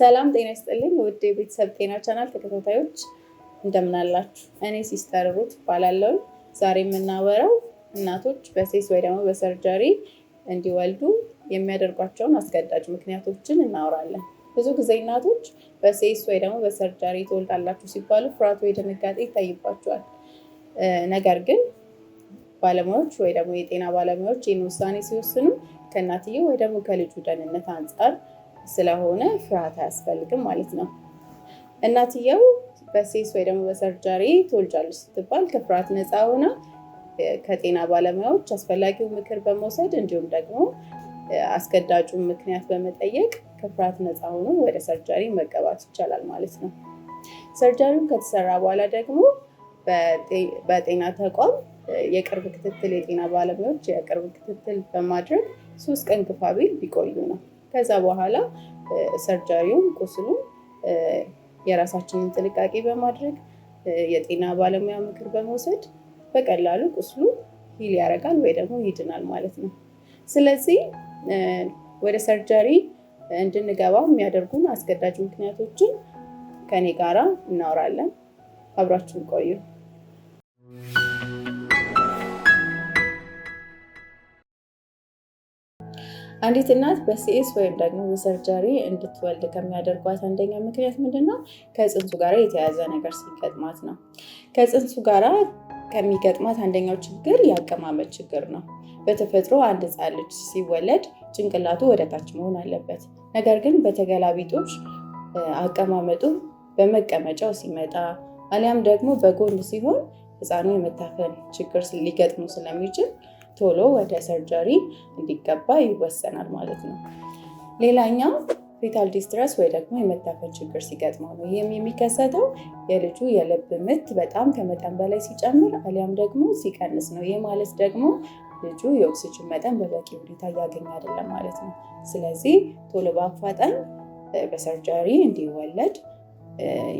ሰላም ጤና ይስጥልኝ ውድ የቤተሰብ ጤና ቻናል ተከታታዮች እንደምን አላችሁ? እኔ ሲስተር ሩት እባላለሁ። ዛሬ የምናወራው እናቶች በሴስ ወይ ደግሞ በሰርጀሪ እንዲወልዱ የሚያደርጓቸውን አስገዳጅ ምክንያቶችን እናወራለን። ብዙ ጊዜ እናቶች በሴስ ወይ ደግሞ በሰርጀሪ ትወልዳላችሁ ሲባሉ ፍርሃት ወይ ድንጋጤ ይታይባቸዋል። ነገር ግን ባለሙያዎች ወይ ደግሞ የጤና ባለሙያዎች ይህን ውሳኔ ሲወስኑ ከእናትየው ወይ ደግሞ ከልጁ ደህንነት አንጻር ስለሆነ ፍርሃት አያስፈልግም ማለት ነው። እናትየው በሴስ ወይ ደግሞ በሰርጀሪ ትወልጃለች ስትባል ከፍርሃት ነፃ ሆና ከጤና ባለሙያዎች አስፈላጊው ምክር በመውሰድ እንዲሁም ደግሞ አስገዳጁን ምክንያት በመጠየቅ ከፍርሃት ነፃ ሆኖ ወደ ሰርጀሪ መገባት ይቻላል ማለት ነው። ሰርጀሪው ከተሰራ በኋላ ደግሞ በጤና ተቋም የቅርብ ክትትል የጤና ባለሙያዎች የቅርብ ክትትል በማድረግ 3 ቀን ግፋ ቢል ቢቆዩ ነው። ከዛ በኋላ ሰርጀሪውን ቁስሉን የራሳችንን ጥንቃቄ በማድረግ የጤና ባለሙያ ምክር በመውሰድ በቀላሉ ቁስሉ ሂል ያደርጋል ወይ ደግሞ ይድናል ማለት ነው። ስለዚህ ወደ ሰርጀሪ እንድንገባ የሚያደርጉን አስገዳጅ ምክንያቶችን ከኔ ጋራ እናወራለን። አብራችሁን ቆዩ። አንዲት እናት በሲኤስ ወይም ደግሞ በሰርጀሪ እንድትወልድ ከሚያደርጓት አንደኛ ምክንያት ምንድነው? ከፅንሱ ጋር የተያያዘ ነገር ሲገጥማት ነው። ከፅንሱ ጋር ከሚገጥማት አንደኛው ችግር የአቀማመጥ ችግር ነው። በተፈጥሮ አንድ ሕፃን ልጅ ሲወለድ ጭንቅላቱ ወደታች መሆን አለበት። ነገር ግን በተገላቢጦሽ አቀማመጡ በመቀመጫው ሲመጣ አሊያም ደግሞ በጎን ሲሆን ሕፃኑ የመታፈን ችግር ሊገጥሙ ስለሚችል ቶሎ ወደ ሰርጀሪ እንዲገባ ይወሰናል ማለት ነው። ሌላኛው ፌታል ዲስትረስ ወይ ደግሞ የመታፈን ችግር ሲገጥመው ነው። ይህም የሚከሰተው የልጁ የልብ ምት በጣም ከመጠን በላይ ሲጨምር አሊያም ደግሞ ሲቀንስ ነው። ይህ ማለት ደግሞ ልጁ የኦክሲጅን መጠን በበቂ ሁኔታ እያገኘ አይደለም ማለት ነው። ስለዚህ ቶሎ በአፋጣኝ በሰርጀሪ እንዲወለድ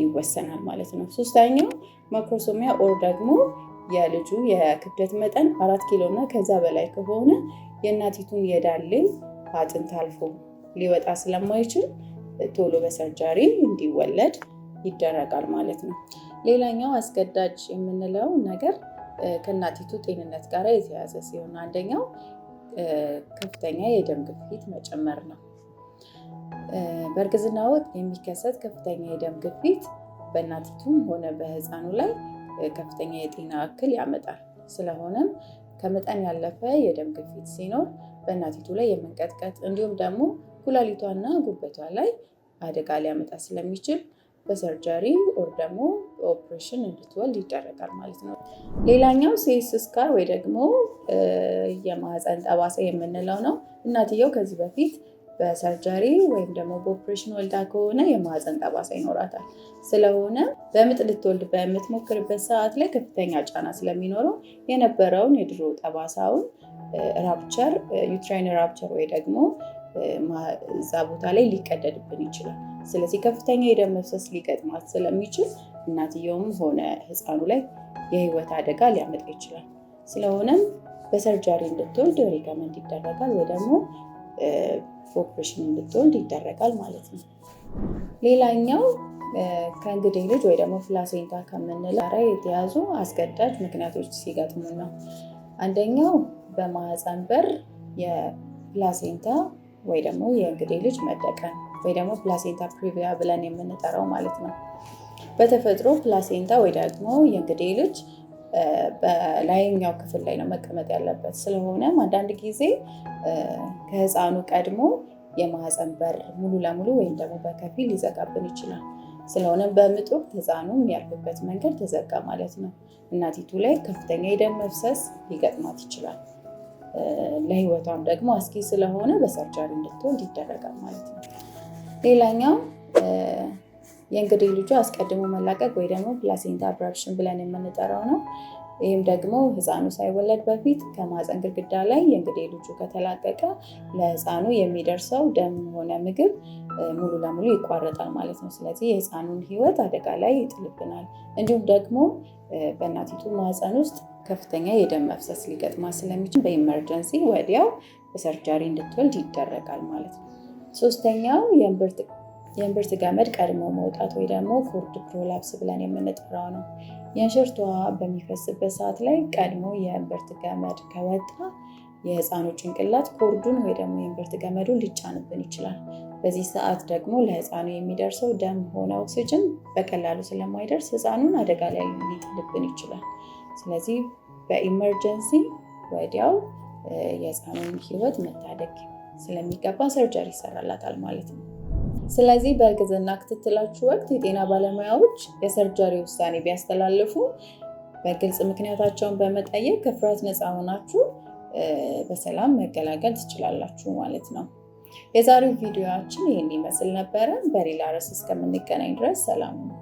ይወሰናል ማለት ነው። ሶስተኛው ማክሮሶሚያ ኦር ደግሞ የልጁ የክብደት መጠን 4 ኪሎ እና ከዛ በላይ ከሆነ የእናቲቱን የዳሌ አጥንት አልፎ ሊወጣ ስለማይችል ቶሎ በሰርጀሪ እንዲወለድ ይደረጋል ማለት ነው። ሌላኛው አስገዳጅ የምንለው ነገር ከእናቲቱ ጤንነት ጋር የተያያዘ ሲሆን አንደኛው ከፍተኛ የደም ግፊት መጨመር ነው። በእርግዝና ወቅት የሚከሰት ከፍተኛ የደም ግፊት በእናቲቱም ሆነ በሕፃኑ ላይ ከፍተኛ የጤና እክል ያመጣል። ስለሆነም ከመጠን ያለፈ የደም ግፊት ሲኖር በእናቲቱ ላይ የመንቀጥቀጥ እንዲሁም ደግሞ ኩላሊቷና ጉበቷ ላይ አደጋ ሊያመጣ ስለሚችል በሰርጀሪ ኦር ደግሞ ኦፕሬሽን እንድትወልድ ይደረጋል ማለት ነው። ሌላኛው ሴስ ስካር ወይ ደግሞ የማህፀን ጠባሳ የምንለው ነው። እናትየው ከዚህ በፊት በሰርጀሪ ወይም ደግሞ በኦፕሬሽን ወልዳ ከሆነ የማህፀን ጠባሳ ይኖራታል። ስለሆነ በምጥ ልትወልድ በምትሞክርበት ሰዓት ላይ ከፍተኛ ጫና ስለሚኖረው የነበረውን የድሮ ጠባሳውን ራፕቸር ዩትራይን ራፕቸር ወይ ደግሞ እዛ ቦታ ላይ ሊቀደድብን ይችላል። ስለዚህ ከፍተኛ የደም መፍሰስ ሊገጥማት ስለሚችል እናትየውም ሆነ ሕፃኑ ላይ የህይወት አደጋ ሊያመጣ ይችላል። ስለሆነም በሰርጀሪ እንድትወልድ ሪከመንድ ይደረጋል ወይ ደግሞ ኦፕሬሽን እንድትወልድ ይደረጋል ማለት ነው። ሌላኛው ከእንግዴ ልጅ ወይ ደግሞ ፕላሴንታ ከምንለው ጋር የተያዙ አስገዳጅ ምክንያቶች ሲገጥሙ ነው። አንደኛው በማህፀን በር የፕላሴንታ ወይ ደግሞ የእንግዴ ልጅ መደቀን ወይ ደግሞ ፕላሴንታ ፕሪቪያ ብለን የምንጠራው ማለት ነው። በተፈጥሮ ፕላሴንታ ወይ ደግሞ የእንግዴ ልጅ በላይኛው ክፍል ላይ ነው መቀመጥ ያለበት። ስለሆነም አንዳንድ ጊዜ ከሕፃኑ ቀድሞ የማህፀን በር ሙሉ ለሙሉ ወይም ደግሞ በከፊል ሊዘጋብን ይችላል። ስለሆነም በምጥ ወቅት ሕፃኑ የሚያልፍበት መንገድ ተዘጋ ማለት ነው። እናቲቱ ላይ ከፍተኛ የደም መፍሰስ ሊገጥማት ይችላል። ለህይወቷም ደግሞ አስጊ ስለሆነ በሰርጀሪ እንድትወልድ ይደረጋል ማለት ነው። ሌላኛው የእንግዴ ልጁ አስቀድሞ መላቀቅ ወይ ደግሞ ፕላሴንታ አብራፕሽን ብለን የምንጠራው ነው። ይህም ደግሞ ሕፃኑ ሳይወለድ በፊት ከማህፀን ግድግዳ ላይ የእንግዴ ልጁ ከተላቀቀ ለሕፃኑ የሚደርሰው ደም ሆነ ምግብ ሙሉ ለሙሉ ይቋረጣል ማለት ነው። ስለዚህ የሕፃኑን ህይወት አደጋ ላይ ይጥልብናል። እንዲሁም ደግሞ በእናቲቱ ማህፀን ውስጥ ከፍተኛ የደም መፍሰስ ሊገጥማት ስለሚችል በኢመርጀንሲ ወዲያው በሰርጀሪ እንድትወልድ ይደረጋል ማለት ነው። ሶስተኛው የእምብርት የእምብርት ገመድ ቀድሞ መውጣት ወይ ደግሞ ኮርድ ፕሮላፕስ ብለን የምንጠራው ነው። የእንሽርት ውሃ በሚፈስበት ሰዓት ላይ ቀድሞ የእምብርት ገመድ ከወጣ የህፃኑ ጭንቅላት ኮርዱን ወይ ደግሞ የእምብርት ገመዱን ሊጫንብን ይችላል። በዚህ ሰዓት ደግሞ ለህፃኑ የሚደርሰው ደም ሆነ ኦክሲጅን በቀላሉ ስለማይደርስ ህፃኑን አደጋ ላይ ሊጥልብን ይችላል። ስለዚህ በኢመርጀንሲ ወዲያው የህፃኑን ህይወት መታደግ ስለሚገባ ሰርጀሪ ይሰራላታል ማለት ነው። ስለዚህ በእርግዝና ክትትላችሁ ወቅት የጤና ባለሙያዎች የሰርጀሪ ውሳኔ ቢያስተላልፉ በግልጽ ምክንያታቸውን በመጠየቅ ከፍርሃት ነፃ ሆናችሁ በሰላም መገላገል ትችላላችሁ ማለት ነው። የዛሬው ቪዲዮአችን ይህን ይመስል ነበረ። በሌላ ርዕስ እስከምንገናኝ ድረስ ሰላም ነው።